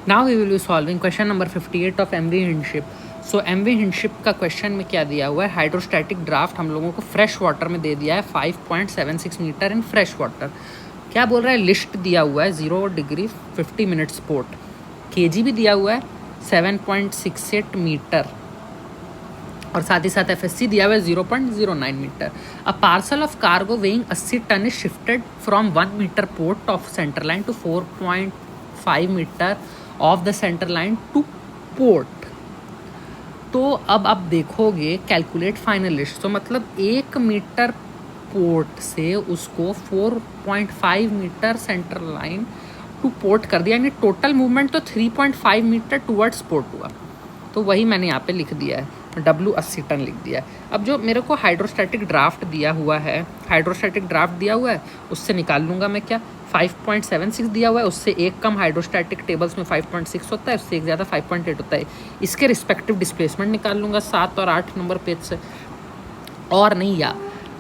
Now we will be solving question number 58 of MV Hindship. So MV Hindship का question में क्या दिया हुआ है, हाइड्रोस्टैटिक ड्राफ्ट हम लोगों को फ्रेश वाटर में दे दिया है 5.76 मीटर इन फ्रेश वाटर। क्या बोल रहा है, लिस्ट दिया हुआ है 0 डिग्री 50 मिनट्स पोर्ट, केजी भी दिया हुआ है 7.68 मीटर और साथ ही साथ एफएससी दिया हुआ है 0.09 metre. A parcel of cargo weighing 80 ton is shifted from 1 metre port of centre line to 4.5 metre off the centre line to port. तो अब आप देखोगे कैलकुलेट फाइनल लिस्ट, तो मतलब 1 मीटर पोर्ट से उसको 4.5 metre centre line to port कर दिया, यानी टोटल मूवमेंट तो 3.5 मीटर टुवर्ड्स पोर्ट हुआ। तो वही मैंने यहाँ पे लिख दिया है, W 80 टन लिख दिया है। अब जो मेरे को हाइड्रोस्टैटिक ड्राफ्ट दिया हुआ है, उससे निकाल लूँगा मैं क्या, 5.76 दिया हुआ है, उससे एक कम हाइड्रोस्टैटिक टेबल्स में 5.6 होता है, उससे एक ज़्यादा 5.8 होता है। इसके रिस्पेक्टिव डिस्प्लेसमेंट निकाल लूँगा 7 और 8 नंबर पेज से, और नहीं या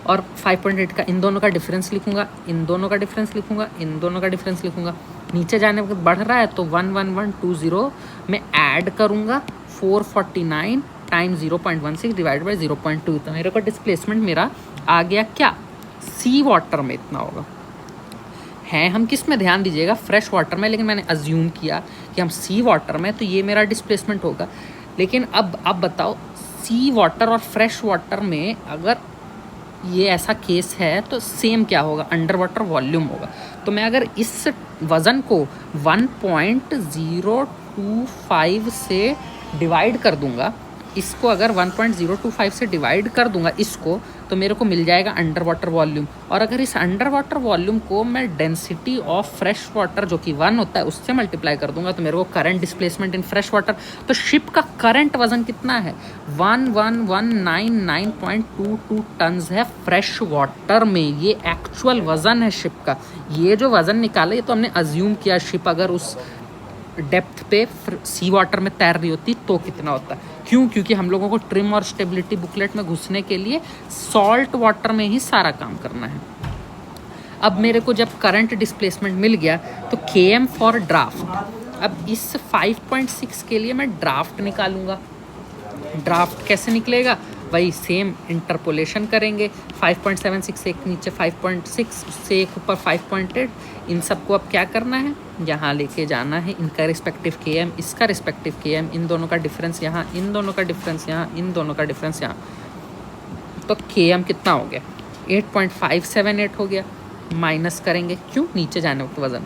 और 5.8 का इन दोनों का डिफरेंस लिखूंगा, इन दोनों का डिफरेंस लिखूंगा, इन दोनों का डिफरेंस लिखूंगा। नीचे जाने वक्त बढ़ रहा है तो 11120 में ऐड करूंगा 449 टाइम 0.16 डिवाइड बाई 0.2। तो मेरे को डिस्प्लेसमेंट मेरा आ गया क्या, सी वाटर में इतना होगा। है हम किस में, ध्यान दीजिएगा, फ्रेश वाटर में, लेकिन मैंने अज्यूम किया कि हम सी वाटर में, तो ये मेरा डिस्प्लेसमेंट होगा। लेकिन अब बताओ, सी वाटर और फ्रेश वाटर में अगर ये ऐसा केस है तो सेम क्या होगा, अंडर वाटर वॉल्यूम होगा। तो मैं अगर इस वज़न को 1.025 से डिवाइड कर दूंगा, इसको अगर 1.025 से डिवाइड कर दूंगा इसको, तो मेरे को मिल जाएगा अंडर वाटर वॉल्यूम। और अगर इस अंडर वाटर वॉल्यूम को मैं डेंसिटी ऑफ फ्रेश वाटर जो कि 1 होता है उससे मल्टीप्लाई कर दूंगा, तो मेरे को current displacement in fresh water. तो शिप का करंट वजन कितना है, 1199.22 टन्स है फ्रेश वाटर में। ये एक्चुअल वजन है शिप का। ये जो वजन निकाला ये तो हमने अज्यूम किया, शिप अगर उस डेप्थ पे सी वाटर में तैर रही होती तो कितना होता। क्यों, क्योंकि हम लोगों को ट्रिम और स्टेबिलिटी बुकलेट में घुसने के लिए सॉल्ट वाटर में ही सारा काम करना है। अब मेरे को जब करंट डिस्प्लेसमेंट मिल गया तो KM फॉर ड्राफ्ट। अब इस 5.6 के लिए मैं ड्राफ्ट निकालूंगा। ड्राफ्ट कैसे निकलेगा, वही सेम इंटरपोलेशन करेंगे, 5.76 से एक नीचे 5.6, उससे एक ऊपर 5.8। इन सबको अब क्या करना है, यहाँ लेके जाना है, इनका रिस्पेक्टिव KM, इसका रिस्पेक्टिव KM, इन दोनों का डिफरेंस यहाँ, इन दोनों का डिफरेंस यहाँ, इन दोनों का डिफरेंस यहाँ। तो KM कितना हो गया, 8.578 हो गया। माइनस करेंगे, क्यों, नीचे जाने वक्त वजन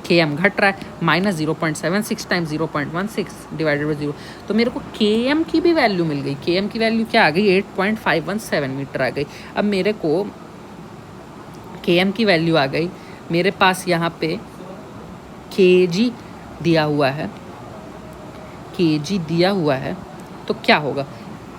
KM घट रहा है, माइनस 0.76 टाइम्स 0.16 डिवाइडेड बाई 0। तो मेरे को KM की भी वैल्यू मिल गई। KM की वैल्यू क्या आ गई, 8.517 मीटर आ गई। अब मेरे को KM की वैल्यू आ गई, मेरे पास यहाँ पे KG दिया हुआ है, KG दिया हुआ है, तो क्या होगा,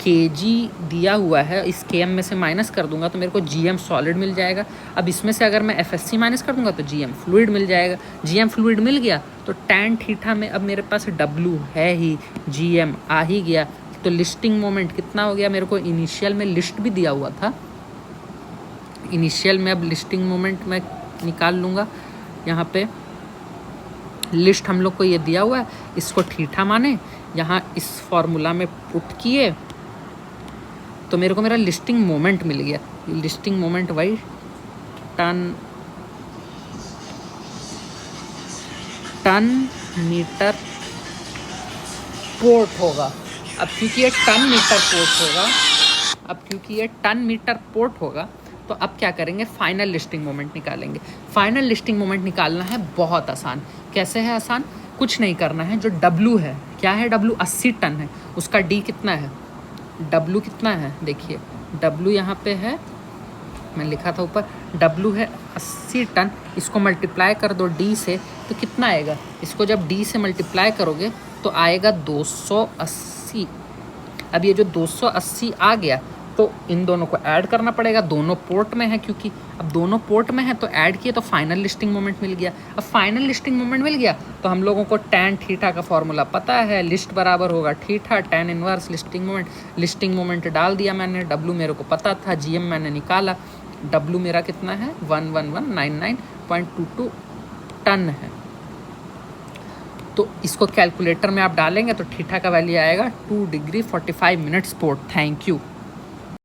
KG दिया हुआ है, इस KM में से माइनस कर दूंगा तो मेरे को GM सॉलिड मिल जाएगा। अब इसमें से अगर मैं FSC माइनस कर दूंगा तो GM फ्लूइड मिल जाएगा। GM फ्लूइड मिल गया तो tan थीटा में अब मेरे पास W है ही, GM आ ही गया। तो लिस्टिंग मोमेंट कितना हो गया, मेरे को इनिशियल में लिस्ट भी दिया हुआ था, इनिशियल में अब लिस्टिंग मोमेंट मैं निकाल लूँगा। यहाँ पे लिस्ट हम लोग को ये दिया हुआ है, इसको थीटा माने, यहाँ इस फॉर्मूला में पुट किए तो मेरे को मेरा लिस्टिंग मोमेंट मिल गया। लिस्टिंग मोमेंट वही टन मीटर पोर्ट होगा। अब क्योंकि ये टन मीटर पोर्ट होगा, तो अब क्या करेंगे, फाइनल लिस्टिंग मोमेंट निकालेंगे। फाइनल लिस्टिंग मोमेंट निकालना है बहुत आसान। कैसे है आसान, कुछ नहीं करना है, जो W है, क्या है, W 80 टन है, उसका D कितना है, W कितना है, देखिए W यहाँ पे है, मैं लिखा था ऊपर, W है 80 टन, इसको मल्टीप्लाई कर दो D से तो कितना आएगा, इसको जब D से मल्टीप्लाई करोगे तो आएगा 280। अब ये जो 280 आ गया तो इन दोनों को ऐड करना पड़ेगा, दोनों पोर्ट में है, क्योंकि अब दोनों पोर्ट में है तो ऐड किए तो फाइनल लिस्टिंग मोमेंट मिल गया। अब फाइनल लिस्टिंग मोमेंट मिल गया तो हम लोगों को tan थीटा का फॉर्मूला पता है, लिस्ट बराबर होगा theta tan inverse listing moment. Listing moment डाल दिया मैंने, W मेरे को पता था, GM मैंने निकाला, W मेरा कितना है 11199.22 टन है। तो इसको कैलकुलेटर में आप डालेंगे तो थीटा का वैल्यू आएगा 2 degree 45 minutes port. Thank you.